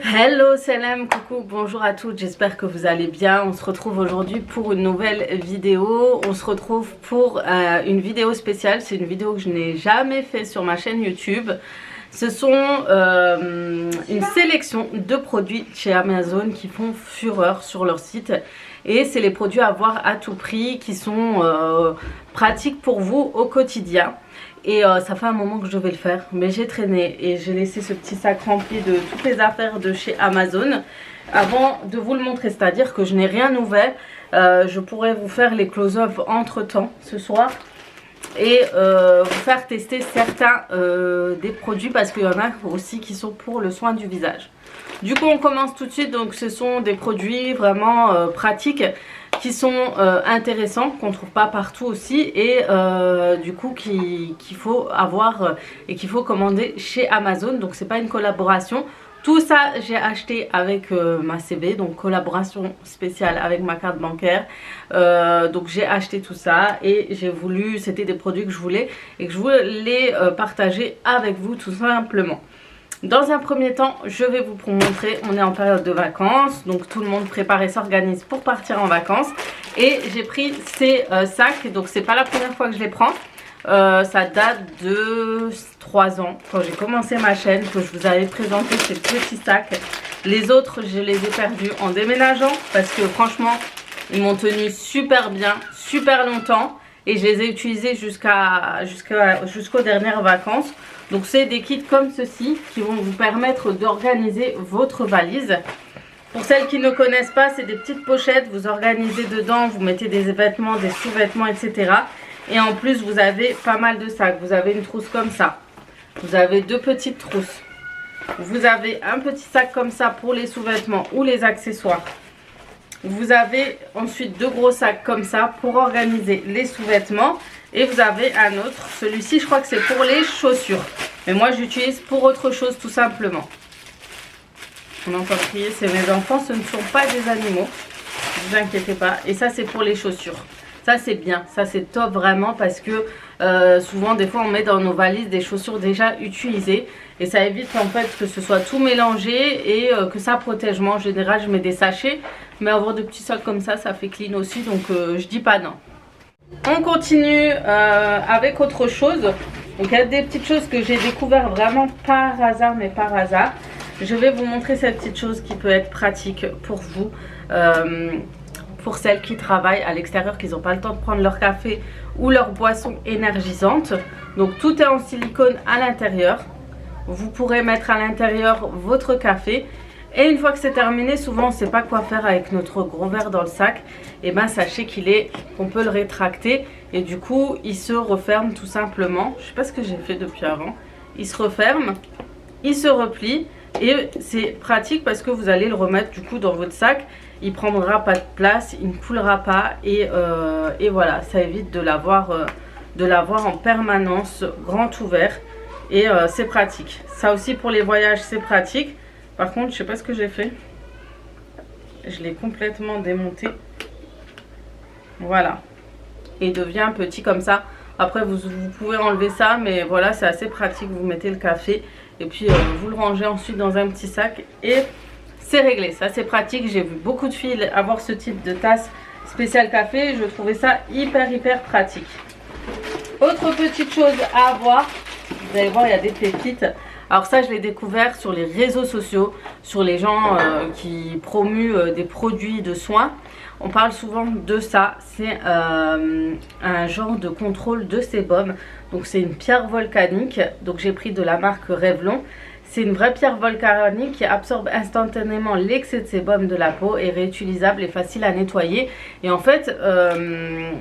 Hello, salam, coucou, bonjour à toutes, j'espère que vous allez bien. On se retrouve aujourd'hui pour une nouvelle vidéo. On se retrouve pour une vidéo spéciale. C'est une vidéo que je n'ai jamais fait sur ma chaîne YouTube. Ce sont une sélection de produits chez Amazon qui font fureur sur leur site. Et c'est les produits à avoir à tout prix qui sont pratiques pour vous au quotidien. Et ça fait un moment que je vais le faire, mais j'ai traîné et j'ai laissé ce petit sac rempli de toutes les affaires de chez Amazon avant de vous le montrer. C'est-à-dire que je n'ai rien ouvert. Je pourrais vous faire les close-up entre temps ce soir et vous faire tester certains des produits parce qu'il y en a aussi qui sont pour le soin du visage. Du coup on commence tout de suite. Donc ce sont des produits vraiment pratiques qui sont intéressants, qu'on ne trouve pas partout aussi, et du coup qu'il faut avoir et qu'il faut commander chez Amazon. Donc c'est pas une collaboration. Tout ça j'ai acheté avec ma CB, donc collaboration spéciale avec ma carte bancaire. Donc j'ai acheté tout ça et j'ai voulu, c'était des produits que je voulais et que je voulais partager avec vous tout simplement. Dans un premier temps, je vais vous montrer, on est en période de vacances, donc tout le monde prépare et s'organise pour partir en vacances. Et j'ai pris ces sacs, donc c'est pas la première fois que je les prends. Ça date de 3 ans, quand j'ai commencé ma chaîne, que je vous avais présenté ces petits sacs. Les autres, je les ai perdus en déménageant, parce que franchement, ils m'ont tenu super bien, super longtemps. Et je les ai utilisés jusqu'aux dernières vacances. Donc c'est des kits comme ceci qui vont vous permettre d'organiser votre valise. Pour celles qui ne connaissent pas, c'est des petites pochettes. Vous organisez dedans, vous mettez des vêtements, des sous-vêtements, etc. Et en plus, vous avez pas mal de sacs. Vous avez une trousse comme ça. Vous avez deux petites trousses. Vous avez un petit sac comme ça pour les sous-vêtements ou les accessoires. Vous avez ensuite deux gros sacs comme ça pour organiser les sous-vêtements. Et vous avez un autre. Celui-ci, je crois que c'est pour les chaussures. Mais moi, j'utilise pour autre chose tout simplement. On entend crier, c'est mes enfants. Ce ne sont pas des animaux. Ne vous inquiétez pas. Et ça, c'est pour les chaussures. Ça, c'est bien. Ça, c'est top vraiment parce que souvent, des fois, on met dans nos valises des chaussures déjà utilisées. Et ça évite en fait que ce soit tout mélangé et que ça protège. Moi, en général, je mets des sachets. Mais avoir de petits sacs comme ça fait clean aussi. Donc, je dis pas non. On continue avec autre chose. Donc il y a des petites choses que j'ai découvert vraiment par hasard, mais par hasard. Je vais vous montrer cette petite chose qui peut être pratique pour vous, pour celles qui travaillent à l'extérieur, qui n'ont pas le temps de prendre leur café ou leur boisson énergisante. Donc tout est en silicone à l'intérieur. Vous pourrez mettre à l'intérieur votre café. Et une fois que c'est terminé, souvent on ne sait pas quoi faire avec notre gros verre dans le sac. Et bien sachez qu'on peut le rétracter et du coup il se referme tout simplement. Je ne sais pas ce que j'ai fait depuis avant. Il se referme, il se replie et c'est pratique parce que vous allez le remettre du coup dans votre sac. Il ne prendra pas de place, il ne coulera pas et voilà, ça évite de l'avoir en permanence grand ouvert et c'est pratique. Ça aussi pour les voyages c'est pratique. Par contre, je sais pas ce que j'ai fait. Je l'ai complètement démonté. Voilà. Et il devient petit comme ça. Après, vous pouvez enlever ça. Mais voilà, c'est assez pratique. Vous mettez le café. Et puis, vous le rangez ensuite dans un petit sac. Et c'est réglé. Ça, c'est pratique. J'ai vu beaucoup de filles avoir ce type de tasse spéciale café. Je trouvais ça hyper pratique. Autre petite chose à avoir. Vous allez voir, il y a des pépites. Alors ça, je l'ai découvert sur les réseaux sociaux, sur les gens qui promuent des produits de soins. On parle souvent de ça. C'est un genre de contrôle de sébum. Donc c'est une pierre volcanique. Donc j'ai pris de la marque Revlon. C'est une vraie pierre volcanique qui absorbe instantanément l'excès de sébum de la peau, est réutilisable et facile à nettoyer. Et en fait,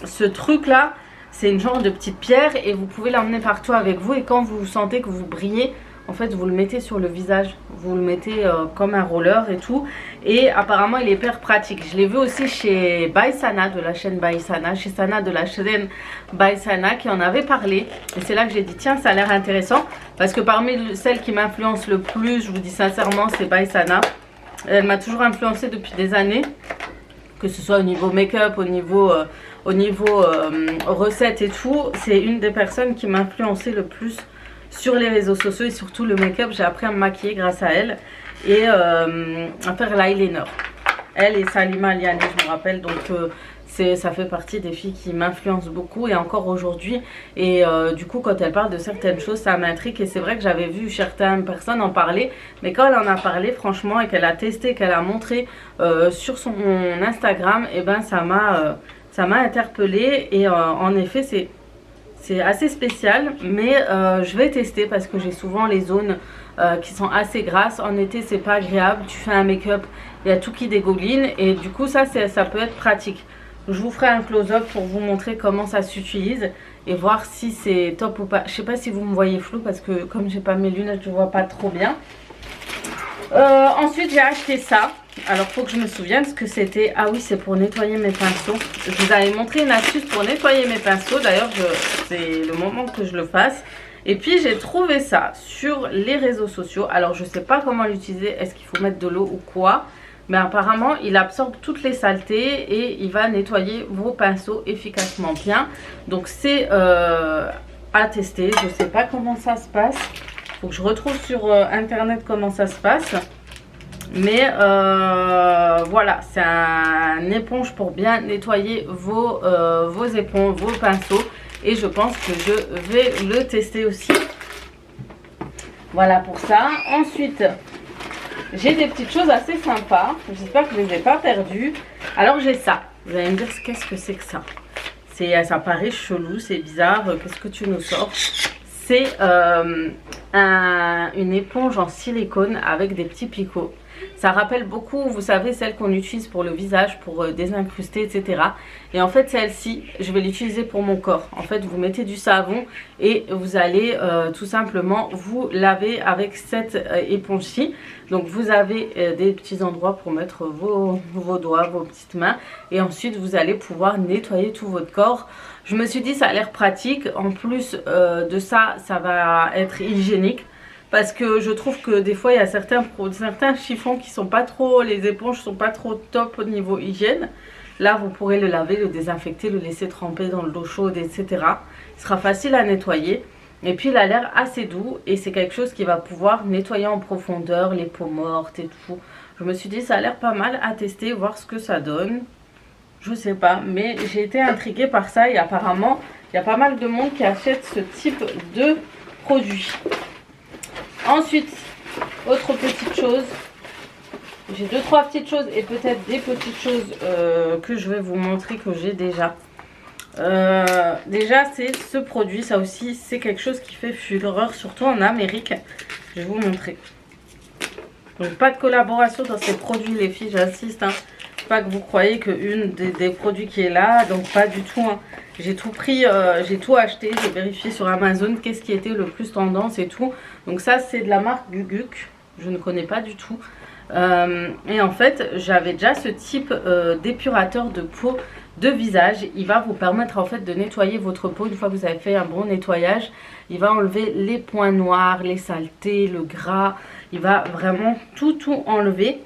ce truc-là, c'est une genre de petite pierre et vous pouvez l'emmener partout avec vous. Et quand vous sentez que vous brillez, en fait, vous le mettez sur le visage, vous le mettez comme un roller et tout. Et apparemment, il est hyper pratique. Je l'ai vu aussi chez By Sana, de la chaîne By Sana, chez Sana de la chaîne By Sana, qui en avait parlé. Et c'est là que j'ai dit, tiens, ça a l'air intéressant. Parce que parmi celles qui m'influencent le plus, je vous dis sincèrement, c'est By Sana. Elle m'a toujours influencée depuis des années. Que ce soit au niveau make-up, au niveau recettes et tout. C'est une des personnes qui m'a influencée le plus sur les réseaux sociaux et surtout le make-up. J'ai appris à me maquiller grâce à elle et à faire l'eyeliner. Elle et Salima Aliani, je me rappelle, donc ça fait partie des filles qui m'influencent beaucoup et encore aujourd'hui. Et du coup, quand elle parle de certaines choses, ça m'intrigue. Et c'est vrai que j'avais vu certaines personnes en parler, mais quand elle en a parlé, franchement, et qu'elle a testé, qu'elle a montré sur son Instagram, et ben ça m'a interpellée. Et en effet, c'est assez spécial, mais je vais tester parce que j'ai souvent les zones qui sont assez grasses. En été, c'est pas agréable. Tu fais un make-up, il y a tout qui dégouline et du coup, ça peut être pratique. Je vous ferai un close-up pour vous montrer comment ça s'utilise et voir si c'est top ou pas. Je sais pas si vous me voyez flou parce que comme j'ai pas mes lunettes, je vois pas trop bien. Ensuite, j'ai acheté ça. Alors, faut que je me souvienne ce que c'était. Ah oui, c'est pour nettoyer mes pinceaux. Je vous avais montré une astuce pour nettoyer mes pinceaux. D'ailleurs, c'est le moment que je le fasse. Et puis, j'ai trouvé ça sur les réseaux sociaux. Alors, je sais pas comment l'utiliser. Est-ce qu'il faut mettre de l'eau ou quoi? Mais apparemment, il absorbe toutes les saletés et il va nettoyer vos pinceaux efficacement bien. Donc, c'est à tester. Je sais pas comment ça se passe. Faut que je retrouve sur internet comment ça se passe. Mais voilà, c'est une éponge pour bien nettoyer vos éponges, vos pinceaux. Et je pense que je vais le tester aussi. Voilà pour ça. Ensuite, j'ai des petites choses assez sympas. J'espère que je ne les ai pas perdues. Alors j'ai ça. Vous allez me dire qu'est-ce que c'est que ça? Ça paraît chelou, c'est bizarre. Qu'est-ce que tu nous sors? C'est une éponge en silicone avec des petits picots. Ça rappelle beaucoup, vous savez, celle qu'on utilise pour le visage, pour désincruster, etc. Et en fait, celle-ci, je vais l'utiliser pour mon corps. En fait, vous mettez du savon et vous allez tout simplement vous laver avec cette éponge-ci. Donc, vous avez des petits endroits pour mettre vos doigts, vos petites mains. Et ensuite, vous allez pouvoir nettoyer tout votre corps. Je me suis dit, ça a l'air pratique. En plus de ça, ça va être hygiénique. Parce que je trouve que des fois il y a certains chiffons qui sont pas trop, les éponges sont pas trop top au niveau hygiène. Là vous pourrez le laver, le désinfecter, le laisser tremper dans l'eau chaude, etc. Il sera facile à nettoyer. Et puis il a l'air assez doux et c'est quelque chose qui va pouvoir nettoyer en profondeur les peaux mortes et tout. Je me suis dit ça a l'air pas mal à tester, voir ce que ça donne. Je sais pas, mais j'ai été intriguée par ça et apparemment il y a pas mal de monde qui achète ce type de produit. Ensuite, autre petite chose, j'ai 2-3 petites choses et peut-être des petites choses que je vais vous montrer que j'ai déjà. Déjà, c'est ce produit, ça aussi, c'est quelque chose qui fait fureur, surtout en Amérique. Je vais vous montrer. Donc, pas de collaboration dans ces produits, les filles, j'insiste. Hein. Pas que vous croyez qu'une des produits qui est là, donc pas du tout. Hein. J'ai tout pris, j'ai tout acheté, j'ai vérifié sur Amazon qu'est-ce qui était le plus tendance et tout. Donc ça c'est de la marque Guguk, je ne connais pas du tout. Et en fait j'avais déjà ce type d'épurateur de peau de visage. Il va vous permettre en fait de nettoyer votre peau une fois que vous avez fait un bon nettoyage. Il va enlever les points noirs, les saletés, le gras. Il va vraiment tout enlever.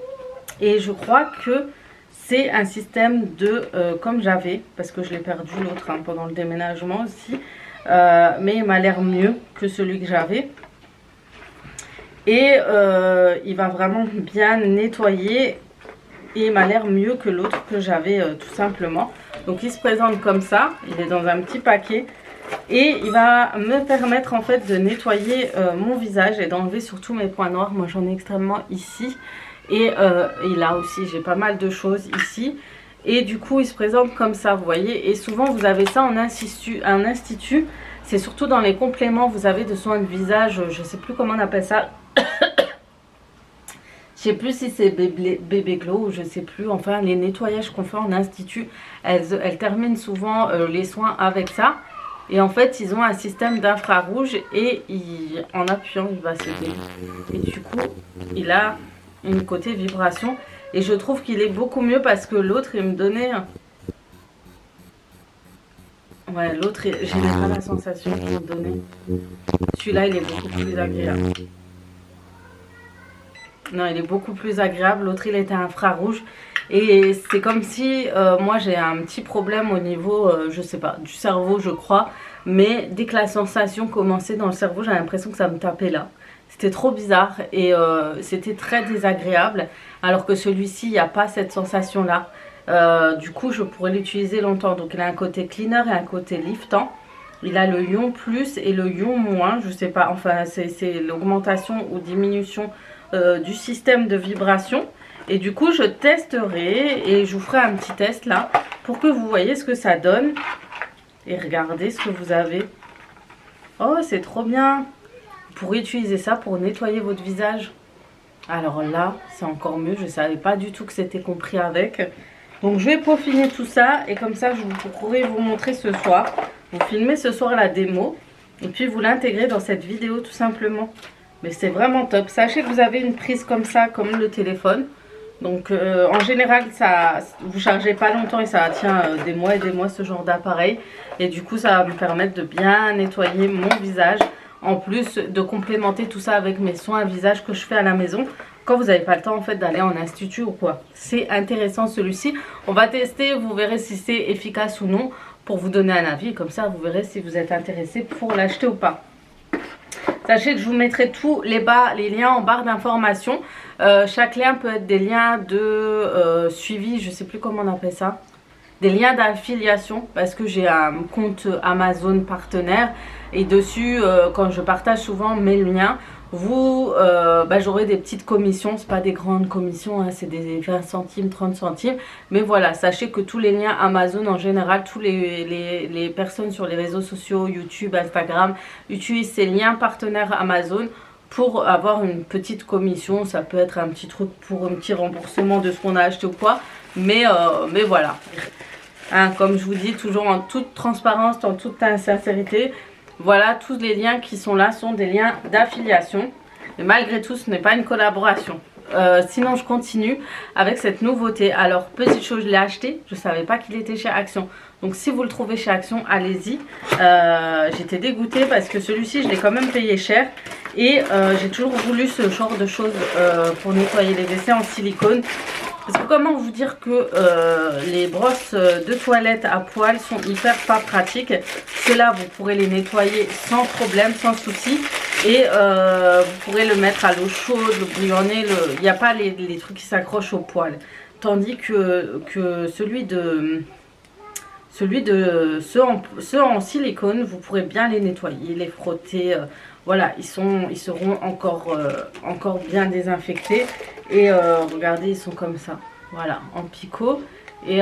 Et je crois que c'est un système de, comme j'avais, parce que je l'ai perdu l'autre hein, pendant le déménagement aussi. Mais il m'a l'air mieux que celui que j'avais. Et il va vraiment bien nettoyer. Et il m'a l'air mieux que l'autre que j'avais tout simplement. Donc il se présente comme ça. Il est dans un petit paquet. Et il va me permettre en fait de nettoyer mon visage et d'enlever surtout mes points noirs. Moi j'en ai extrêmement ici. Et là aussi j'ai pas mal de choses ici. Et du coup il se présente comme ça, vous voyez. Et souvent vous avez ça en institut. C'est surtout dans les compléments, vous avez de soins de visage. Je sais plus comment on appelle ça. Je sais plus si c'est bébé glow ou je sais plus. Enfin les nettoyages qu'on fait en institut, elles terminent souvent les soins avec ça. Et en fait ils ont un système d'infrarouge et en appuyant il va s'aider. Et du coup il a une côté vibration. Et je trouve qu'il est beaucoup mieux parce que l'autre il me donnait... Ouais l'autre j'ai pas la sensation qu'il me donnait. Celui-là il est beaucoup plus agréable. Non il est beaucoup plus agréable. L'autre il était infrarouge. Et c'est comme si moi j'ai un petit problème au niveau, je sais pas, du cerveau je crois. Mais dès que la sensation commençait dans le cerveau, j'avais l'impression que ça me tapait là. C'était trop bizarre et c'était très désagréable. Alors que celui-ci, il n'y a pas cette sensation-là. Du coup, je pourrais l'utiliser longtemps. Donc, il a un côté cleaner et un côté liftant. Il a le ion plus et le ion moins. Je sais pas, enfin, c'est l'augmentation ou diminution du système de vibration. Et du coup, je testerai et je vous ferai un petit test là pour que vous voyez ce que ça donne. Et regardez ce que vous avez. Oh, c'est trop bien. Vous pourrez utiliser ça pour nettoyer votre visage. Alors là, c'est encore mieux. Je ne savais pas du tout que c'était compris avec. Donc, je vais peaufiner tout ça. Et comme ça, je pourrai vous montrer ce soir. Vous filmez ce soir la démo. Et puis, vous l'intégrez dans cette vidéo tout simplement. Mais c'est vraiment top. Sachez que vous avez une prise comme ça, comme le téléphone. Donc en général, ça, vous ne chargez pas longtemps et ça tient des mois et des mois ce genre d'appareil. Et du coup, ça va me permettre de bien nettoyer mon visage. En plus de complémenter tout ça avec mes soins à visage que je fais à la maison. Quand vous n'avez pas le temps en fait d'aller en institut ou quoi. C'est intéressant celui-ci. On va tester, vous verrez si c'est efficace ou non. Pour vous donner un avis. Comme ça, vous verrez si vous êtes intéressé pour l'acheter ou pas. Sachez que je vous mettrai tous les liens en barre d'informations. Chaque lien peut être des liens de suivi, je ne sais plus comment on appelle ça. Des liens d'affiliation parce que j'ai un compte Amazon partenaire. Et dessus, quand je partage souvent mes liens, j'aurai des petites commissions. Ce pas des grandes commissions, hein, c'est des 20 centimes, 30 centimes. Mais voilà, sachez que tous les liens Amazon en général, tous les personnes sur les réseaux sociaux, YouTube, Instagram, utilisent ces liens partenaires Amazon pour avoir une petite commission. Ça peut être un petit truc pour un petit remboursement de ce qu'on a acheté ou quoi. Mais voilà. Hein, comme je vous dis, toujours en toute transparence, en toute sincérité. Voilà, tous les liens qui sont là sont des liens d'affiliation. Mais malgré tout, ce n'est pas une collaboration. Sinon, je continue avec cette nouveauté. Alors, petite chose, je l'ai acheté. Je ne savais pas qu'il était chez Action. Donc, si vous le trouvez chez Action, allez-y. J'étais dégoûtée parce que celui-ci, je l'ai quand même payé cher. Et j'ai toujours voulu ce genre de choses pour nettoyer les WC en silicone. Parce que comment vous dire que les brosses de toilette à poils sont hyper pas pratiques. Ceux-là, vous pourrez les nettoyer sans problème, sans souci. Et vous pourrez le mettre à l'eau chaude, le bouillonner. Il n'y a pas les trucs qui s'accrochent au poil. Tandis que ceux en silicone, vous pourrez bien les nettoyer, les frotter. Voilà, ils seront encore bien désinfectés. Et regardez, ils sont comme ça. Voilà, en picot. Et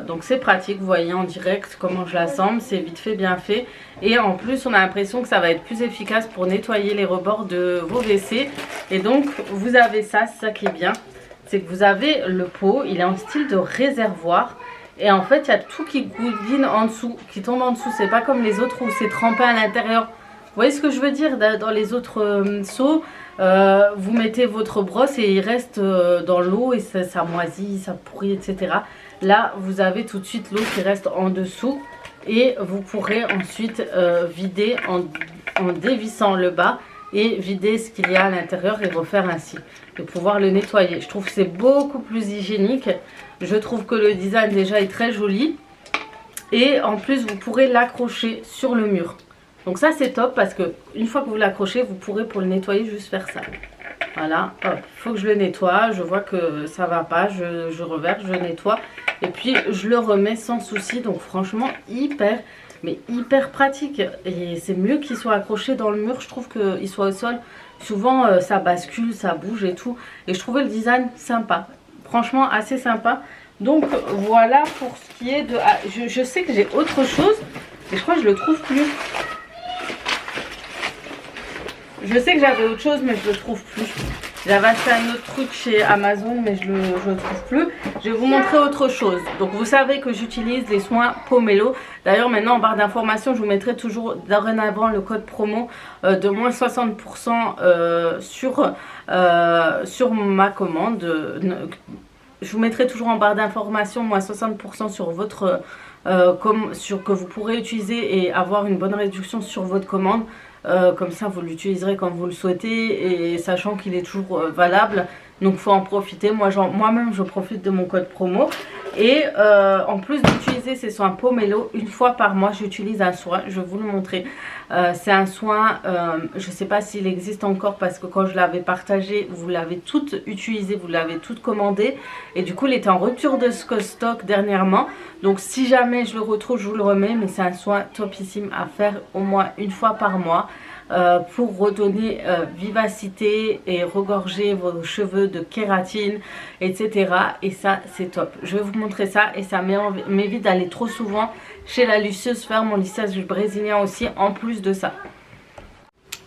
donc c'est pratique, vous voyez en direct comment je l'assemble. C'est vite fait, bien fait. Et en plus, on a l'impression que ça va être plus efficace pour nettoyer les rebords de vos WC. Et donc, vous avez ça, c'est ça qui est bien. C'est que vous avez le pot, il est en style de réservoir. Et en fait, il y a tout qui goudine en dessous, qui tombe en dessous. C'est pas comme les autres où c'est trempé à l'intérieur. Vous voyez ce que je veux dire? Dans les autres seaux, vous mettez votre brosse et il reste dans l'eau et ça moisit, ça pourrit, etc. Là, vous avez tout de suite l'eau qui reste en dessous et vous pourrez ensuite vider en dévissant le bas et vider ce qu'il y a à l'intérieur et refaire ainsi. Et pouvoir le nettoyer. Je trouve que c'est beaucoup plus hygiénique. Je trouve que le design déjà est très joli. Et en plus, vous pourrez l'accrocher sur le mur. Donc ça c'est top parce que une fois que vous l'accrochez, vous pourrez pour le nettoyer juste faire ça. Voilà, il faut que je le nettoie, je vois que ça va pas, je reverse, je nettoie. Et puis je le remets sans souci, donc franchement hyper pratique. Et c'est mieux qu'il soit accroché dans le mur, je trouve qu'il soit au sol. Souvent ça bascule, ça bouge et tout. Et je trouvais le design sympa, franchement assez sympa. Donc voilà pour ce qui est de... Ah, je sais que j'ai autre chose, mais je crois que je le trouve plus. Je sais que j'avais autre chose mais je le trouve plus. J'avais acheté un autre truc chez Amazon mais je le trouve plus. Je vais vous montrer autre chose. Donc vous savez que j'utilise les soins Pomelo. D'ailleurs maintenant en barre d'informations je vous mettrai toujours dorénavant le code promo de moins 60% sur ma commande. Je vous mettrai toujours en barre d'informations moins 60% sur votre que vous pourrez utiliser et avoir une bonne réduction sur votre commande. Comme ça vous l'utiliserez quand vous le souhaitez et sachant qu'il est toujours valable. Donc faut en profiter. Moi-même je profite de mon code promo. Et en plus d'utiliser ces soins Pomelo, une fois par mois j'utilise un soin, je vais vous le montrer. C'est un soin, je ne sais pas s'il existe encore parce que quand je l'avais partagé, vous l'avez toutes utilisé, vous l'avez toutes commandé. Et du coup il était en rupture de stock dernièrement. Donc si jamais je le retrouve, je vous le remets. Mais c'est un soin topissime à faire au moins une fois par mois. Pour redonner vivacité et regorger vos cheveux de kératine, etc. Et ça c'est top. Je vais vous montrer ça et ça m'évite d'aller trop souvent chez la lisseuse faire mon lissage brésilien aussi en plus de ça.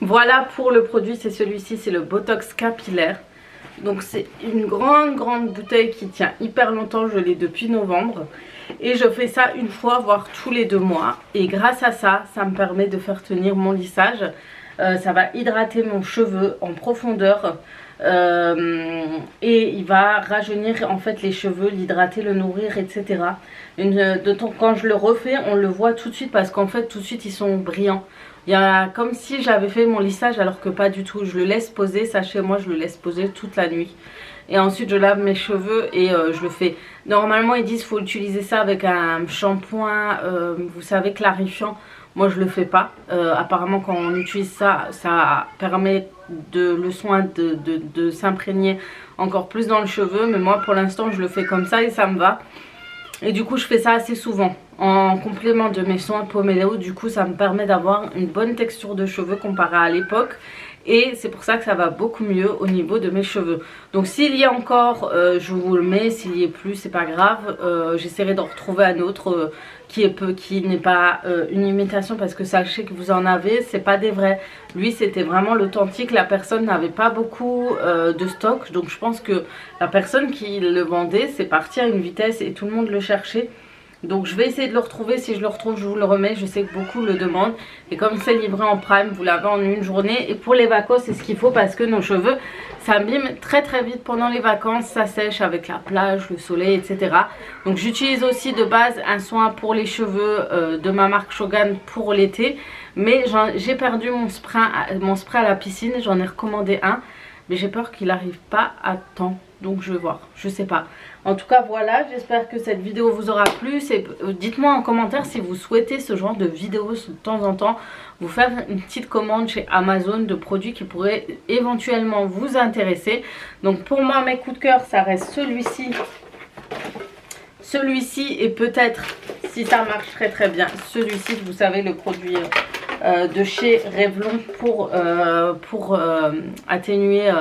Voilà pour le produit, c'est celui-ci, c'est le Botox capillaire. Donc c'est une grande bouteille qui tient hyper longtemps, je l'ai depuis novembre. Et je fais ça une fois, voire tous les 2 mois. Et grâce à ça, ça me permet de faire tenir mon lissage. Ça va hydrater mon cheveu en profondeur. Et il va rajeunir en fait les cheveux, l'hydrater, le nourrir, etc. Quand je le refais, on le voit tout de suite parce qu'en fait tout de suite ils sont brillants. Il y a comme si j'avais fait mon lissage alors que pas du tout. Je le laisse poser, sachez-moi je le laisse poser toute la nuit. Et ensuite je lave mes cheveux et je le fais. Normalement ils disent qu'il faut utiliser ça avec un shampoing, vous savez, clarifiant. Moi je le fais pas. Apparemment quand on utilise ça, ça permet le soin de s'imprégner encore plus dans le cheveu. Mais moi pour l'instant je le fais comme ça et ça me va. Et du coup je fais ça assez souvent en complément de mes soins Pomelo. Du coup ça me permet d'avoir une bonne texture de cheveux comparée à l'époque. Et c'est pour ça que ça va beaucoup mieux au niveau de mes cheveux. Donc s'il y a encore, je vous le mets. S'il y est plus, c'est pas grave. J'essaierai d'en retrouver un autre qui n'est pas une imitation. Parce que sachez que vous en avez, c'est pas des vrais. Lui c'était vraiment l'authentique. La personne n'avait pas beaucoup de stock. Donc je pense que la personne qui le vendait, c'est parti à une vitesse et tout le monde le cherchait. Donc je vais essayer de le retrouver, si je le retrouve je vous le remets, je sais que beaucoup le demandent. Et comme c'est livré en prime, vous l'avez en une journée. Et pour les vacances c'est ce qu'il faut parce que nos cheveux s'abîment très vite pendant les vacances. Ça sèche avec la plage, le soleil, etc. Donc j'utilise aussi de base un soin pour les cheveux de ma marque Shogun pour l'été. Mais j'ai perdu mon spray à la piscine, j'en ai recommandé un. Mais j'ai peur qu'il n'arrive pas à temps. Donc je vais voir, je sais pas. En tout cas voilà, j'espère que cette vidéo vous aura plu. Dites-moi en commentaire si vous souhaitez ce genre de vidéos de temps en temps. Vous faire une petite commande chez Amazon de produits qui pourraient éventuellement vous intéresser. Donc pour moi mes coups de cœur ça reste celui-ci. Celui-ci et peut-être si ça marche très bien celui-ci, vous savez le produit de chez Revlon pour atténuer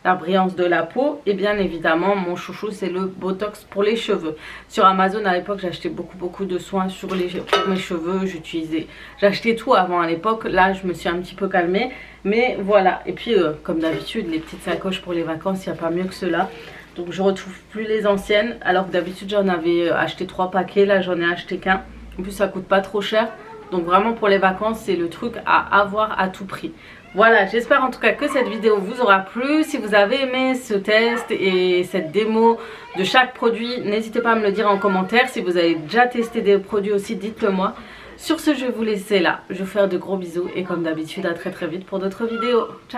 la brillance de la peau. Et bien évidemment mon chouchou c'est le Botox pour les cheveux. Sur Amazon à l'époque j'achetais beaucoup de soins pour mes cheveux. J'achetais tout avant à l'époque. Là je me suis un petit peu calmée. Mais voilà. Et puis comme d'habitude les petites sacoches pour les vacances, il n'y a pas mieux que cela. Donc je retrouve plus les anciennes. Alors que d'habitude j'en avais acheté 3 paquets. Là j'en ai acheté qu'un. En plus ça coûte pas trop cher. Donc vraiment pour les vacances c'est le truc à avoir à tout prix. Voilà, j'espère en tout cas que cette vidéo vous aura plu. Si vous avez aimé ce test et cette démo de chaque produit, n'hésitez pas à me le dire en commentaire. Si vous avez déjà testé des produits aussi, dites-le moi. Sur ce, je vais vous laisser là. Je vais vous faire de gros bisous et comme d'habitude, à très vite pour d'autres vidéos. Ciao.